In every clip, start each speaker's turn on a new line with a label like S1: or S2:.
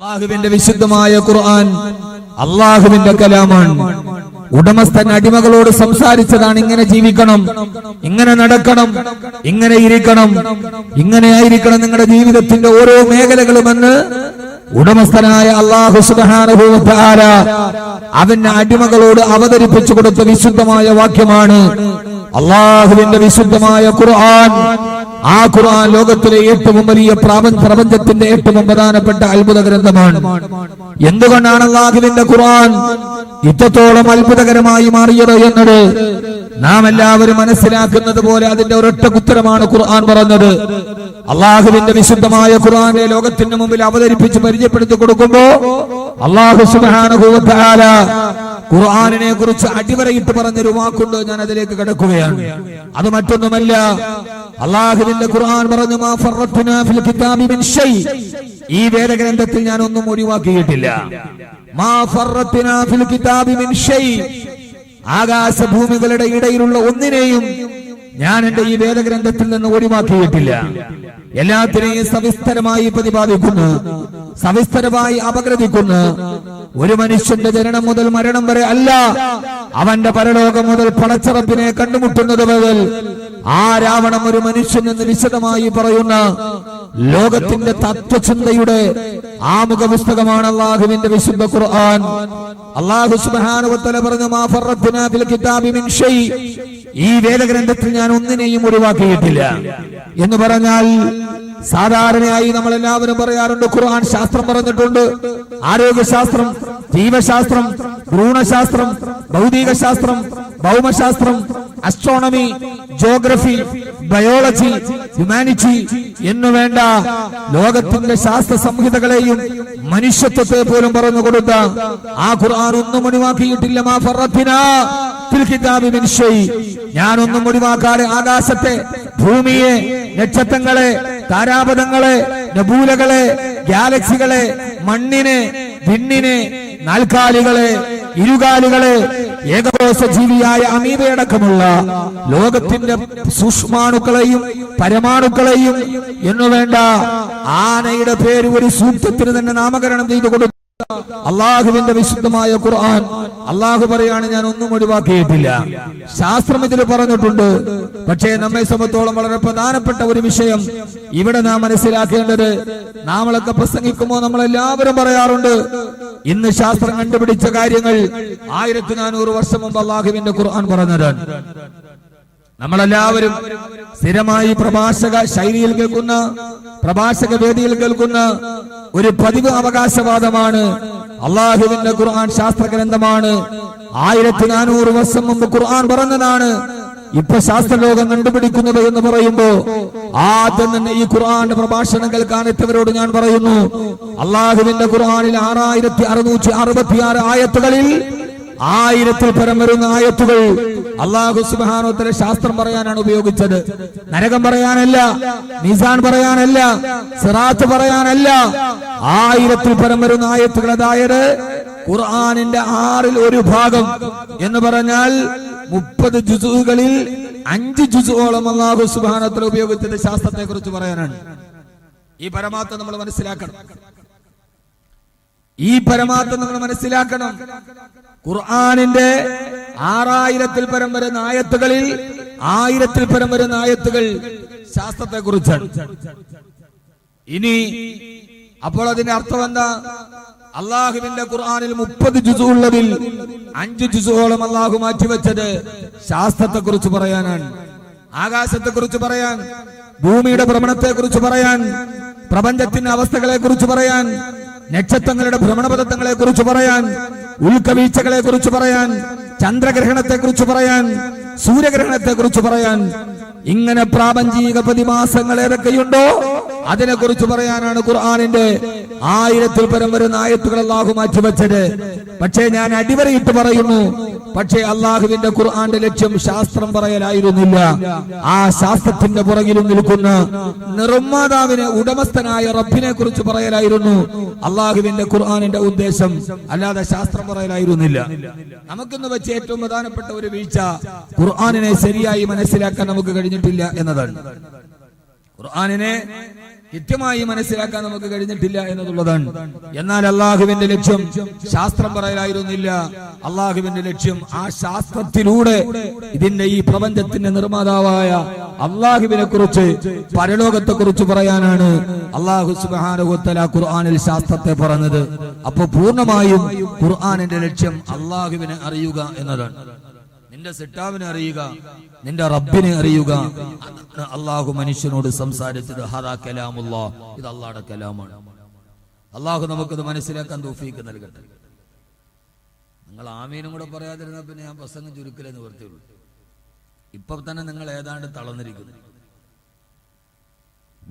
S1: അല്ലാഹുവിന്റെ വിശുദ്ധമായ ഖുർആൻ അല്ലാഹുവിന്റെ കലാമാണ്. ഉടമസ്ഥൻ അടിമകളോട് സംസാരിച്ചതാണ്. ഇങ്ങനെ ജീവിക്കണം, ഇങ്ങനെ നടക്കണം, ഇങ്ങനെ ഇരിക്കണം, ഇങ്ങനെ ആയിരിക്കണം നിങ്ങളുടെ ജീവിതത്തിന്റെ ഓരോ മേഖലകളുമെന്ന് ഉടമസ്ഥനായ അല്ലാഹു സുബ്ഹാനഹു വ തആല അവന്റെ അടിമകളോട് അവതരിപ്പിച്ചു കൊടുത്ത വിശുദ്ധമായ വാക്യമാണ് അല്ലാഹുവിന്റെ വിശുദ്ധമായ ഖുർആൻ. ആ ഖുർആൻ ലോകത്തിലെ ഏറ്റവും വലിയ പ്രപഞ്ചത്തിന്റെ ഏറ്റവും പ്രധാനപ്പെട്ട അത്ഭുത ഗ്രന്ഥമാണ്. എന്തുകൊണ്ടാണ് അല്ലാഹുവിന്റെ ഖുർആൻ ഇത്രത്തോളം അത്ഭുതകരമായി മാറിയത് എന്നത് നാം എല്ലാവരും മനസ്സിലാക്കുന്നത് പോലെ അതിന്റെ ഒരൊറ്റ ഉത്തരമാണ് ഖുർആൻ പറഞ്ഞത്. അല്ലാഹുവിന്റെ വിശുദ്ധമായ ഖുർആനെ ലോകത്തിന് മുമ്പിൽ അവതരിപ്പിച്ച് പരിചയപ്പെടുത്തി കൊടുക്കുമ്പോ അല്ലാഹു സുബ്ഹാനഹു വ തആല ഖുർആനിനെ കുറിച്ച് അടിവരയിട്ട് പറഞ്ഞൊരു വാക്കുണ്ട്. ഞാൻ അതിലേക്ക് കടക്കുകയാണ്. അത് മറ്റൊന്നുമല്ല, അല്ലാഹുവിന്റെ ഖുർആൻ പറഞ്ഞു മാ ഫറത്നാ ഫിൽ കിതാബി മിൻ ഷൈ, ഈ വേദഗ്രന്ഥത്തിൽ ഞാൻ ഒന്നും ഒഴിവാക്കിയിട്ടില്ല. മാ ഫറത്നാ ഫിൽ കിതാബി മിൻ ഷൈ, ആകാശഭൂമികളുടെ ഇടയിലുള്ള ഒന്നിനെയും ഞാൻ എന്റെ ഈ വേദഗ്രന്ഥത്തിൽ നിന്ന് ഒഴിവാക്കിയിട്ടില്ല. എല്ലാത്തിനെയും സവിസ്തരമായി പ്രതിപാദിക്കുന്നു, സവിസ്തരമായി അപഗ്രഥിക്കുന്നു. ഒരു മനുഷ്യന്റെ ജനനം മുതൽ മരണം വരെ അല്ല, അവന്റെ പരലോകം മുതൽ പടച്ചറപ്പിനെ കണ്ടുമുട്ടുന്നത് മുതൽ ആരാവണം ഒരു മനുഷ്യൻ എന്ന് വിശദമായി പറയുന്ന ലോകത്തിന്റെ തത്വചിന്തയുടെ ആമുഖ പുസ്തകമാണ് അല്ലാഹുവിന്റെ വിശുദ്ധ ഖുർആൻ. അല്ലാഹു സുബ്ഹാനഹു വ തആല പറഞ്ഞു മാ ഫറത്നാ ഫിൽ കിതാബി മിൻ ഷൈ, ഈ വേദഗ്രന്ഥത്തിൽ ഞാൻ ഒന്നിനെയും ഒഴിവാക്കിയിട്ടില്ല എന്ന് പറഞ്ഞാൽ സാധാരണയായി നമ്മൾ എല്ലാവരും പറയാറുണ്ട് ഖുർആൻ ശാസ്ത്രം പറഞ്ഞിട്ടുണ്ട്. ആരോഗ്യശാസ്ത്രം, ജീവശാസ്ത്രം, ഭ്രൂണശാസ്ത്രം, ഭൗതിക ശാസ്ത്രം, ഭൗമശാസ്ത്രം, അസ്ട്രോണമി, ജോഗ്രഫി, ബയോളജി, ഹ്യൂമാനിറ്റി എന്നു വേണ്ട ലോകത്തിന്റെ ശാസ്ത്ര സംഹിതകളെയും മനുഷ്യത്വത്തെ പോലും പറഞ്ഞു കൊടുത്ത ആ ഖുർആൻ ഒന്നും ഒഴിവാക്കിയിട്ടില്ല. മാ ഫറത്നാ ഫിൽ കിതാബി മിൻ ഷൈ, ഞാനൊന്നും ഒഴിവാക്കാതെ ആകാശത്തെ, ഭൂമിയെ, നക്ഷത്രങ്ങളെ, താരാപഥങ്ങളെ, നബൂലകളെ, ഗാലക്സികളെ, മണ്ണിനെ, വിണ്ണിനെ, നാൽക്കാലികളെ, ഇരുകാലികളെ, ഏകകോശ ജീവിയായ അമീബയടക്കമുള്ള ലോകത്തിന്റെ സൂക്ഷ്മാണുക്കളെയും പരമാണുക്കളെയും എന്നുവേണ്ട ആനയുടെ പേര് ഒരു സൂക്തത്തിന് തന്നെ നാമകരണം ചെയ്തു കൊടുത്തു അല്ലാഹുവിന്റെ വിശുദ്ധമായ ഖുർആൻ. അല്ലാഹു പറയാണ് ഞാൻ ഒന്നും ഒഴിവാക്കിയിട്ടില്ല. ശാസ്ത്രം ഇതിൽ പറഞ്ഞിട്ടുണ്ട്. പക്ഷേ നമ്മെ സംബന്ധിച്ചോളം വളരെ പ്രധാനപ്പെട്ട ഒരു വിഷയം ഇവിടെ നാം മനസ്സിലാക്കേണ്ടത്, നാമളൊക്കെ പ്രസംഗിക്കുമ്പോൾ നമ്മളെല്ലാവരും പറയാറുണ്ട് ഇന്ന് ശാസ്ത്രം കണ്ടുപിടിച്ച കാര്യങ്ങൾ 1400 വർഷം മുമ്പ് അല്ലാഹുവിന്റെ ഖുർആൻ പറഞ്ഞതാണ്. നമ്മളെല്ലാവരും സ്ഥിരമായി പ്രഭാഷക ശൈലിയിൽ കേൾക്കുന്ന, പ്രഭാഷക വേദിയിൽ കേൾക്കുന്ന ഒരു പതിവ് അവകാശവാദമാണ് അല്ലാഹുവിന്റെ ഖുർആൻ ശാസ്ത്ര ഗ്രന്ഥമാണ്. 1400 വർഷം മുമ്പ് ഖുർആൻ പറഞ്ഞതാണ് ഇപ്പൊ ശാസ്ത്രലോകം കണ്ടുപിടിക്കുന്നത് എന്ന് പറയുമ്പോ ആദ്യം തന്നെ ഈ ഖുർആന്റെ പ്രഭാഷണം കേൾക്കാൻ എത്തിയവരോട് ഞാൻ പറയുന്നു, അല്ലാഹുവിന്റെ ഖുർആനിൽ 6666 ആയത്തുകളിൽ 1000-ൽ പരം വരുന്ന ആയത്തുകൾ അല്ലാഹു സുബ്ഹാനഹു വ തആല ശാസ്ത്രം പറയാനാണ് ഉപയോഗിച്ചത്. നരകം പറയാനല്ല, മീസാൻ പറയാനല്ല, സിറാത്ത് പറയാനല്ല. 1000-ൽ പരം വരുന്ന ആയത്തുകൾ, അതായത് ഖുർആനിന്റെ 1/6 ഒരു ഭാഗം എന്ന് പറഞ്ഞാൽ 30 ജുസുകളിൽ 5 ജുസുകളോളം അല്ലാഹു സുബ്ഹാനഹു വ തആല ഉപയോഗിച്ചത് ശാസ്ത്രത്തെ കുറിച്ച് പറയാനാണ്. ഈ പരമാർത്ഥം നമ്മൾ മനസ്സിലാക്കണം. ഈ പരമാർത്ഥം നമ്മൾ മനസ്സിലാക്കണം. ഖുർആനിന്റെ 6000-ൽ പരം വരുന്ന ആയത്തുകളിൽ 1000-ൽ പരം വരുന്ന ആയത്തുകൾ ശാസ്ത്രത്തെ കുറിച്ചാണ്. ഇനി അപ്പോൾ അതിന്റെ അർത്ഥം എന്താ? അല്ലാഹുവിന്റെ ഖുർആനിൽ 30 ജുസു ഉള്ളതിൽ 5 ജുസുകളോളം അല്ലാഹു മാറ്റിവെച്ചത് ശാസ്ത്രത്തെ കുറിച്ച് പറയാനാണ്. ആകാശത്തെ കുറിച്ച് പറയാൻ, ഭൂമിയുടെ ഭ്രമണത്തെ കുറിച്ച് പറയാൻ, പ്രപഞ്ചത്തിന്റെ അവസ്ഥകളെ കുറിച്ച് പറയാൻ, നക്ഷത്രങ്ങളുടെ ഭ്രമണപഥങ്ങളെ കുറിച്ച് പറയാൻ, ഉൽക്കവീഴ്ചകളെ കുറിച്ച് പറയാൻ, ചന്ദ്രഗ്രഹണത്തെ കുറിച്ച് പറയാൻ, സൂര്യഗ്രഹണത്തെ കുറിച്ച് പറയാൻ, ഇങ്ങനെ പ്രാപഞ്ചിക പ്രതിമാസങ്ങൾ ഏതൊക്കെയുണ്ടോ അതിനെ കുറിച്ച് പറയാനാണ് ഖുർആനിന്റെ 1000-ൽ പരം വരുന്ന ആയത്തുകൾ അല്ലാഹു മാറ്റിവെച്ചത്. പക്ഷേ ഞാൻ അടിവരയിട്ട് പറയുന്നു, പക്ഷേ അല്ലാഹുവിന്റെ ഖുർആന്റെ ലക്ഷ്യം ശാസ്ത്രം പറയലായിരുന്നില്ല. ആ ശാസ്ത്രത്തിന്റെ പുറകിലും നിൽക്കുന്ന നിർമ്മാതാവിനെ, ഉടമസ്ഥനായ റബ്ബിനെ കുറിച്ച് പറയലായിരുന്നു അല്ലാഹുവിന്റെ ഖുർആനിന്റെ ഉദ്ദേശം, അല്ലാതെ ശാസ്ത്രം പറയലായിരുന്നില്ല. നമുക്കിന്ന് വെച്ച് ഏറ്റവും പ്രധാനപ്പെട്ട ഒരു വീഴ്ച ഖുർആനിനെ ശരിയായി മനസ്സിലാക്കാൻ നമുക്ക് കഴിഞ്ഞിട്ടില്ല എന്നതാണ്. ഖുർആനിനെ കൃത്യമായി മനസ്സിലാക്കാൻ നമുക്ക് കഴിഞ്ഞിട്ടില്ല എന്നതുള്ളതാണ്. എന്നാൽ അള്ളാഹുവിന്റെ ലക്ഷ്യം ശാസ്ത്രം പറയലായിരുന്നില്ല. അള്ളാഹുവിന്റെ ലക്ഷ്യം ആ ശാസ്ത്രത്തിലൂടെ ഇതിന്റെ ഈ പ്രപഞ്ചത്തിന്റെ നിർമ്മാതാവായ അള്ളാഹുവിനെ കുറിച്ച്, പരലോകത്തെ കുറിച്ച് പറയാനാണ് അള്ളാഹു സുബ്ഹാനഹു വ തആല ഖുർആനിൽ ശാസ്ത്രത്തെ പറഞ്ഞത്. അപ്പൊ പൂർണ്ണമായും ഖുർആനിന്റെ ലക്ഷ്യം അള്ളാഹുവിനെ അറിയുക എന്നതാണ്. നിന്റെ സിട്ടാവിനെ അറിയുക, നിന്റെ റബ്ബിനെ അറിയുക. അള്ളാഹു മനുഷ്യനോട് സംസാരിച്ചത് ഹദാ കലാമുല്ലാഹ്, ഇത് അള്ളാഹുടെ കലാമാണ്. അള്ളാഹു നമുക്കത് മനസ്സിലാക്കാൻ തൗഫീഖ് നൽകട്ടെ. നിങ്ങൾ ആമീനും കൂടെ പറയാതിരുന്ന പിന്നെ ഞാൻ പ്രസംഗം ചുരുക്കലെന്ന് പറഞ്ഞുള്ളൂ. ഇപ്പൊ തന്നെ നിങ്ങൾ ഏതാണ്ട് തളർന്നിരിക്കുന്നു.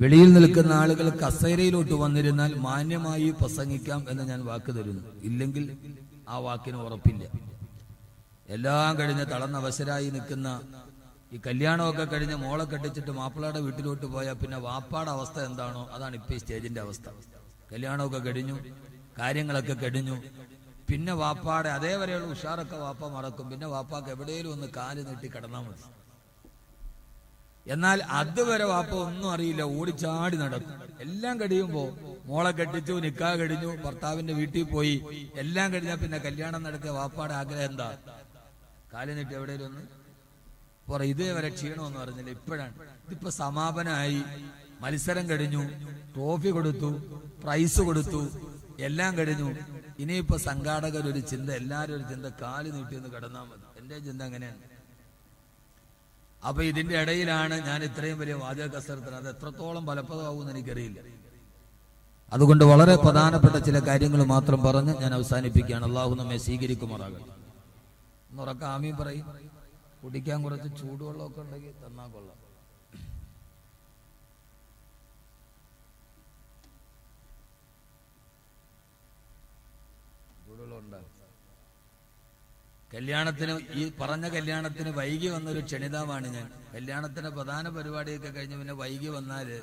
S1: വെളിയിൽ നിൽക്കുന്ന ആളുകൾ കസേരയിലോട്ട് വന്നിരുന്നാൽ മാന്യമായി പ്രസംഗിക്കാം എന്ന് ഞാൻ വാക്ക് തരുന്നു. ഇല്ലെങ്കിൽ ആ വാക്കിന് ഉറപ്പില്ല. എല്ലാം കഴിഞ്ഞ് തളർന്ന അവസരായി നിൽക്കുന്ന ഈ കല്യാണമൊക്കെ കഴിഞ്ഞ് മോളെ കെട്ടിച്ചിട്ട് മാപ്പിളയുടെ വീട്ടിലോട്ട് പോയാൽ പിന്നെ വാപ്പാടെ അവസ്ഥ എന്താണോ അതാണ് ഇപ്പൊ ഈ സ്റ്റേജിന്റെ അവസ്ഥ. കല്യാണമൊക്കെ കഴിഞ്ഞു, കാര്യങ്ങളൊക്കെ കഴിഞ്ഞു, പിന്നെ വാപ്പാടെ അതേവരെയുള്ള ഉഷാറൊക്കെ വാപ്പ മറക്കും. പിന്നെ വാപ്പാക്ക് എവിടെയെങ്കിലും ഒന്ന് കാല് നീട്ടി കിടന്നാൽ മതി. എന്നാൽ അതുവരെ വാപ്പ ഒന്നും അറിയില്ല, ഓടിച്ചാടി നടക്കും. എല്ലാം കഴിയുമ്പോ മോളെ കെട്ടിച്ചു, നിക്കാഹ് കഴിഞ്ഞു, ഭർത്താവിന്റെ വീട്ടിൽ പോയി, എല്ലാം കഴിഞ്ഞാൽ പിന്നെ കല്യാണം നടത്തിയ വാപ്പാടെ ആഗ്രഹം എന്താ? കാല് നീട്ടി എവിടെയെങ്കിലും ഒന്ന് പറ. ഇതേവരെ ക്ഷീണമെന്ന് പറഞ്ഞില്ല. ഇപ്പോഴാണ് ഇതിപ്പോ സമാപനമായി, മത്സരം കഴിഞ്ഞു, ട്രോഫി കൊടുത്തു, പ്രൈസ് കൊടുത്തു, എല്ലാം കഴിഞ്ഞു. ഇനിയിപ്പോ സംഘാടകർ ഒരു ചിന്ത, എല്ലാരും ഒരു ചിന്ത, കാല് നീട്ടിയൊന്ന് കിടന്നാൽ മതി. എന്റെ ചിന്ത അങ്ങനെയാണ്. അപ്പൊ ഇതിന്റെ ഇടയിലാണ് ഞാൻ ഇത്രയും വലിയ വാചക കസരത്തിന്. അത് എത്രത്തോളം ഫലപ്രദമാകുമെന്ന് എനിക്കറിയില്ല. അതുകൊണ്ട് വളരെ പ്രധാനപ്പെട്ട ചില കാര്യങ്ങൾ മാത്രം പറഞ്ഞ് ഞാൻ അവസാനിപ്പിക്കുകയാണ്. അള്ളാഹു നമ്മെ സ്വീകരിക്കുമാറാകട്ടെ. ഒന്നുറക്ക ആമീൻ പറയും. കുടിക്കാൻ കുറച്ച് ചൂടുവെള്ളമൊക്കെ ഉണ്ടെങ്കിൽ തന്നാ കൊള്ളാം. ചൂടുവെള്ളം ഉണ്ടാകും. കല്യാണത്തിന്, ഈ പറഞ്ഞ കല്യാണത്തിന് വൈകി വന്നൊരു ക്ഷണിതാവാണ് ഞാൻ. കല്യാണത്തിന്റെ പ്രധാന പരിപാടിയൊക്കെ കഴിഞ്ഞ് പിന്നെ വൈകി വന്നാല്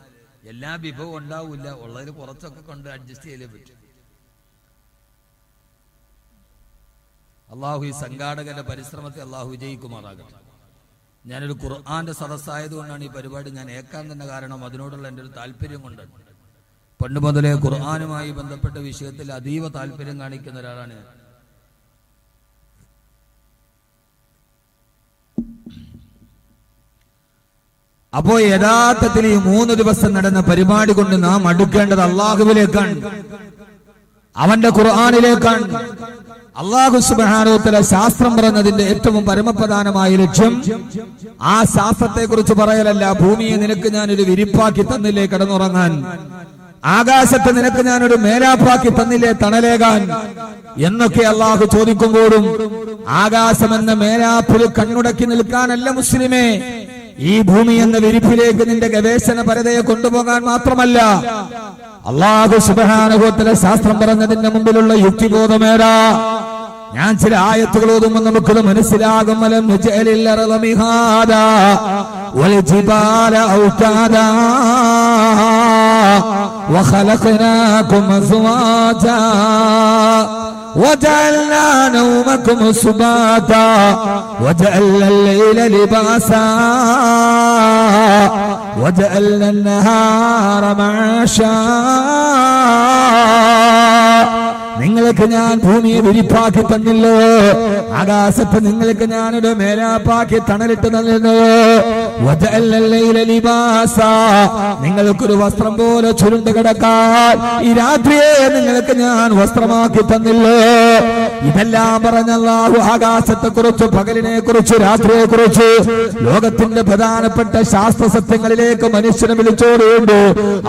S1: എല്ലാ വിഭവം ഉണ്ടാവില്ല, ഉള്ളതിൽ കുറച്ചൊക്കെ കൊണ്ട് അഡ്ജസ്റ്റ് ചെയ്തേ പറ്റും. അള്ളാഹു ഈ സംഘാടകരുടെ പരിശ്രമത്തെ അള്ളാഹു വിജയിക്കുമാറാകട്ടെ. ഞാനൊരു ഖുർആന്റെ സദസ്സായതുകൊണ്ടാണ് ഈ പരിപാടി ഞാൻ ഏക്കാൻ തന്നെ കാരണം അതിനോടുള്ള എൻ്റെ ഒരു താല്പര്യം കൊണ്ടാണ്. പണ്ട് മുതലേ ഖുർആനുമായി ബന്ധപ്പെട്ട വിഷയത്തിൽ അതീവ താല്പര്യം കാണിക്കുന്ന ഒരാളാണ് ഞാൻ. അപ്പോ യഥാർത്ഥത്തിൽ ഈ 3 ദിവസം നടന്ന പരിപാടി കൊണ്ട് നാം അടുക്കേണ്ടത് അള്ളാഹുവിലേക്കാണ്, അവന്റെ ഖുർആനിലേക്കാണ്. അള്ളാഹു സുബ്ഹാനഹു വ തആല ശാസ്ത്രം പറഞ്ഞതിന്റെ ഏറ്റവും പരമപ്രധാനമായ ലക്ഷ്യം ആ ശാസ്ത്രത്തെ കുറിച്ച് പറയലല്ല. ഭൂമിയെ നിനക്ക് ഞാനൊരു വിരിപ്പാക്കി തന്നില്ലേ കിടന്നുറങ്ങാൻ, ആകാശത്ത് നിനക്ക് ഞാനൊരു മേലാപ്പാക്കി തന്നില്ലേ തണലേകാൻ എന്നൊക്കെ അള്ളാഹു ചോദിക്കുമ്പോഴും ആകാശം എന്ന മേലാപ്പിൽ കണ്ണുടക്കി നിൽക്കാനല്ല മുസ്ലിമേ, ഈ ഭൂമി എന്ന വിരിപ്പിലേക്ക് നിന്റെ ഗവേഷണ പരതയെ കൊണ്ടുപോകാൻ മാത്രമല്ല. അള്ളാഹു സുബ്ഹാനഹു വ തആല ശാസ്ത്രം പറഞ്ഞതിന്റെ മുമ്പിലുള്ള യുക്തിബോധമേടാ. ഞാൻ ചില ആയത്തുകൾ ഓതുമ്പോൾ നമുക്കത് മനസ്സിലാകും. അലം നജഅലിൽ അർള മിഹാദാ വൽ ജിബാല ഔതാദാ വഖലഖനാകും അസ്വാജാ وجعلنا نومكم سباتا وجعلنا الليل لباسا وجعلنا النهار معاشا. നിങ്ങൾക്ക് ഞാൻ ഭൂമിയെ വിരിപ്പാക്കി തന്നില്ലോ, ആകാശത്ത് നിങ്ങൾക്ക് ഞാനൊരു മേലാപ്പാക്കി തണലിട്ട് തന്നില്ലോ. നിങ്ങൾക്കൊരു വസ്ത്രം പോലെ ചുരുണ്ട് കിടക്കാൻ ഈ രാത്രിയെ നിങ്ങൾക്ക് ഞാൻ വസ്ത്രമാക്കി തന്നില്ലോ. ഇതെല്ലാം പറഞ്ഞ അല്ലാഹു ആകാശത്തെ കുറിച്ച്, പകലിനെ കുറിച്ച്, രാത്രിയെ കുറിച്ച്, ലോകത്തിന്റെ പ്രധാനപ്പെട്ട ശാസ്ത്ര സത്യങ്ങളിലേക്ക് മനുഷ്യനെ വിളിച്ചോടുകൊണ്ട്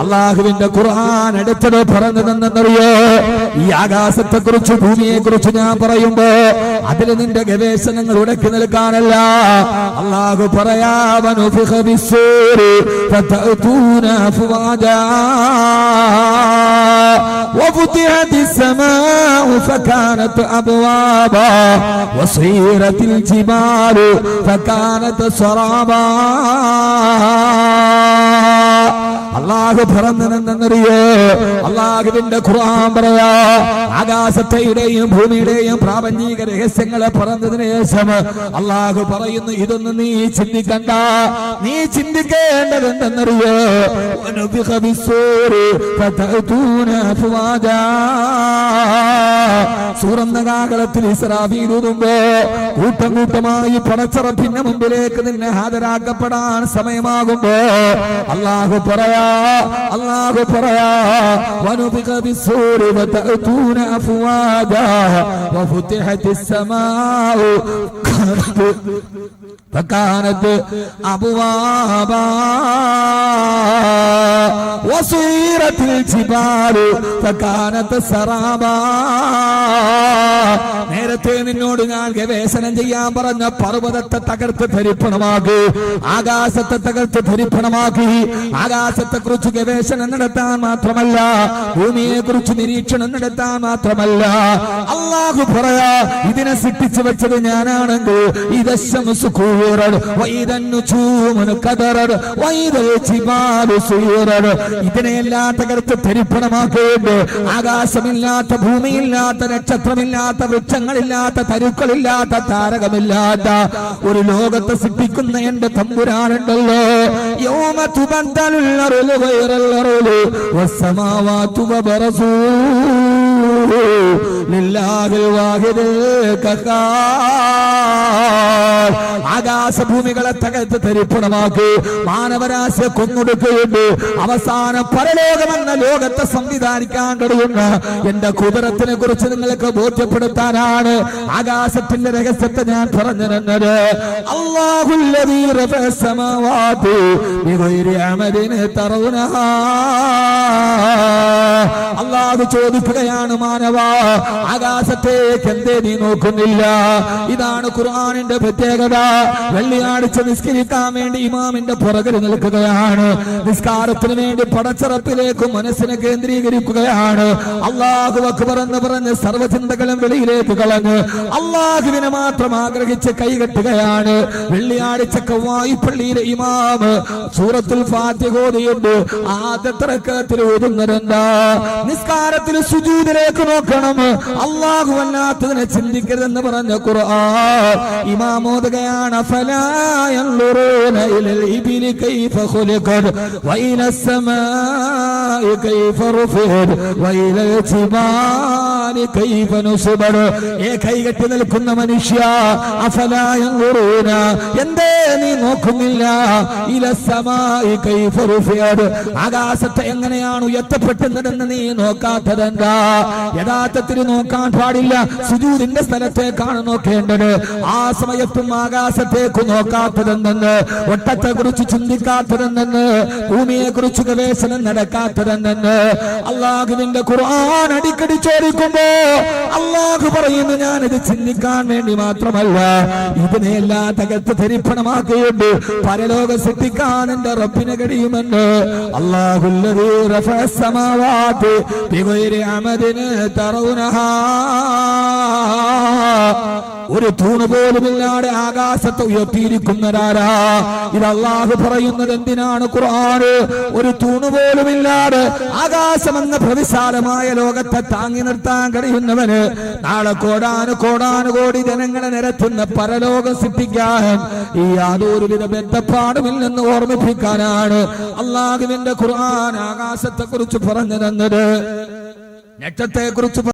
S1: അള്ളാഹുവിന്റെ ഖുർആൻ അടുത്തത് പറഞ്ഞു തന്നെന്നറിയോ. ഈ ആകാശത്തെ കുറിച്ച്, ഭൂമിയെ കുറിച്ച് ഞാൻ പറയുമ്പോ അതിൽ നിന്റെ ഗവേഷണങ്ങൾ ഉടക്കി നിൽക്കാനല്ല. അള്ളാഹു പറയാ وفتحت السماء فكانت അബ്വാബാ വസീറത്തിൽ ജിബാലു ഫകാനത് സറാബാ. അല്ലാഹു പറഞ്ഞെന്നറിയോ? അല്ലാഹുവിന്റെ ഖുർആൻ പറയാ, ആകാശത്തെയും ഭൂമിയുടെയും പ്രാപഞ്ചിക രഹസ്യങ്ങളെ പറഞ്ഞതിന് ശേഷം അല്ലാഹു പറയുന്നു, ഇതൊന്നും നീ ചിന്തിക്കണ്ട. നീ ചിന്തിക്കേണ്ടത് എന്തെന്നറിയോ? സൂറന്ന കാഹളത്തിൽ ഇസ്രാഫീൽ ഊതുമ്പോ കൂട്ടം കൂട്ടമായി പടച്ചറപ്പിന്റെ മുമ്പിലേക്ക് നിന്നെ ഹാജരാക്കപ്പെടാൻ സമയമാകുമ്പോ അല്ലാഹു പറയാ വനുഫിഖ ബിസ്സൂരി വതഅതൂന അഫ്വാജാ വഫുതിഹത്തിസ് സമാഉ ഫകാനത് അബ്വാബാ വസീറത്തിൽ ജിബാലു ഫകാനത് സറാബാ. നേരത്തെ നിന്നോട് ഞാൻ ഗവേഷണം ചെയ്യാൻ പറഞ്ഞ പർവ്വതത്തെ തകർത്ത് ധരിപ്പണമാക്കി, ആകാശത്തെ തകർത്ത് ധരിപ്പണമാക്കി. ആകാശത്തെ കുറിച്ച് ഗവേഷണം നടത്താൻ മാത്രമല്ല, ഭൂമിയെ കുറിച്ച് നിരീക്ഷണം നടത്താൻ മാത്രമല്ല, അല്ലാഹു പറയാ, ഇതിനെ സൃഷ്ടിച്ചു വെച്ചത് ഞാനാണെങ്കിൽ ഇതിനെയെല്ലാം തകർത്ത് ധരിപ്പണമാക്കിയിട്ട് ആകാശമില്ലാത്ത, ഭൂമിയില്ലാത്ത, നക്ഷത്രമില്ലാത്ത, വൃക്ഷങ്ങളില്ലാത്ത, തരുക്കളില്ലാത്ത, താരകമില്ലാത്ത ഒരു ലോകത്തെ സൃഷ്ടിക്കുന്ന എന്റെ തമ്പുരാനുണ്ടല്ലോ. യൗമ തുബദ്ദലുൽ അർളു ഗൈറൽ അർളി വസ്സമാവാതു വബറസൂ ലില്ലാഹിൽ വാഹിദിൽ ഖഹാർ. ആകാശഭൂമികളെ തകർത്ത് ധരിപ്പണമാക്കി മാനവരാശിയെ കൊന്നൊടുക്കുകയുണ്ട്. അവസാനം പരലോകമെന്ന ലോകത്തെ സംവിധാനിക്കാൻ കഴിയുന്ന എന്റെ കുതിരത്തിനെ കുറിച്ച് നിങ്ങൾക്ക് ബോധ്യപ്പെടുത്താനാണ് ആകാശത്തിന്റെ രഹസ്യത്തെ ഞാൻ പറഞ്ഞു തന്നത്. അല്ലാഹുല്ലദീ റഫഅ സമാവാതി ബിഗൈരി അമദിൻ തറൗനഹാ. അല്ലാഹു ചോദിക്കുകയാണ്, മാനവാ, ആകാശത്തേക്ക് എന്തേ നീ നോക്കുന്നില്ല? ഇതാണ് ഖുർആനിന്റെ പ്രത്യേകത. വെള്ളിയാഴ്ച നിസ്കരിക്കാൻ വേണ്ടി ഇമാമിന്റെ പുറകിൽ നിൽക്കുകയാണ്. നിസ്കാരത്തിന് വേണ്ടി പടച്ചറപ്പിലേക്ക് മനസ്സിനെ കേന്ദ്രീകരിക്കുകയാണ്. അല്ലാഹു അക്ബർ എന്ന് പറഞ്ഞ് സർവ്വചിന്തകളും വെളിയിലേക്ക് കളഞ്ഞ് അല്ലാഹുവിനെ മാത്രം ആഗ്രഹിച്ച് കൈകെട്ടുകയാണ്. വെള്ളിയാഴ്ചക്ക് വായിപ്പള്ളിയിലെ ഇമാം സൂറത്തുൽ ഫാത്തിഹ ഓതിയിട്ട് ആദ്യത്തെ റക്അത്തിൽ ഓതുന്നതെന്താ? നിസ്കാരത്തിൽ സുജൂദിലേക്ക് നോക്കണം, അല്ലാഹു അല്ലാത്തതിനെ ചിന്തിക്കരുതെന്ന് പറഞ്ഞ ഖുർആൻ ഇമാം ഓതുകയാണ്. ഫലാ യൻളുറൂന ഇലൽ ഇബിലി കൈഫ ഖുലിഖത് വഇലസ് സമാഇ കൈഫ റുഫിഅത് വഇലൽ ജിബാലി കൈഫ നുസിബത്. കൈകെട്ടി നിൽക്കുന്ന മനുഷ്യ, അഫലാ യൻളുറൂന, എന്തേ നീ നോക്കുന്നില്ല? ഇലസ് സമാഇ കൈഫ റുഫിഅത്, ആകാശത്തെ എങ്ങനെയാണ് ഉയർത്തപ്പെട്ടതെന്ന് നീ നോക്കാത്തതെന്താ? യഥാർത്ഥത്തിൽ നോക്കാൻ പാടില്ല, സുജൂദിന്റെ സ്ഥലത്തേക്കാണ് നോക്കേണ്ടത്. ആ സമയത്തും ആകാശത്തേക്ക് നോക്കാത്തതെന്ന്, ഒട്ടത്തെ കുറിച്ച് ചിന്തിക്കാത്തതെന്ന്, ഭൂമിയെ കുറിച്ച് ഗവേഷണം നടക്കാത്തതെന്ന് അല്ലാഹുവിന്റെ ഖുർആൻ അടിക്കടി ചോദിക്കുമ്പോ അല്ലാഹു പറയുന്നു, ഞാനിത് ചിന്തിക്കാൻ വേണ്ടി മാത്രമല്ല, ഇതിനെല്ലാം തകർത്ത് ധരിപ്പണമാക്കിയിട്ട് പരലോക സൃഷ്ടിക്കാൻ എന്റെ റബ്ബിനെ കഴിയുമെന്ന്. അല്ലാഹുല്ലദീ റഫഅ സമാവാതി ബിഗൈരി അമദിൻ തറൗനഹാ. ഒരു തൂണ് പോലുമില്ലാതെ ആകാശത്തെ ഉയർത്തിയിരിക്കുന്നവരാരാ? ഇത് അല്ലാഹു പറയുന്നത് എന്തിനാണ്? ഖുർആൻ ഒരു തൂണ് പോലുമില്ലാതെ ആകാശമെന്ന പ്രവിശാലമായ ലോകത്തെ താങ്ങി നിർത്താൻ കഴിയുന്നവന് നാളെ കോടാനുകോടി ജനങ്ങളെ നിരത്തുന്ന പരലോകം സൃഷ്ടിക്കാൻ ഈ യാതൊരുവിധ ബന്ധപ്പാടുമില്ലെന്ന് ഓർമ്മിപ്പിക്കാനാണ് അല്ലാഹുവിന്റെ ഖുർആൻ ആകാശത്തെ കുറിച്ച് പറഞ്ഞു തന്നത്, നക്ഷത്രത്തെ കുറിച്ച്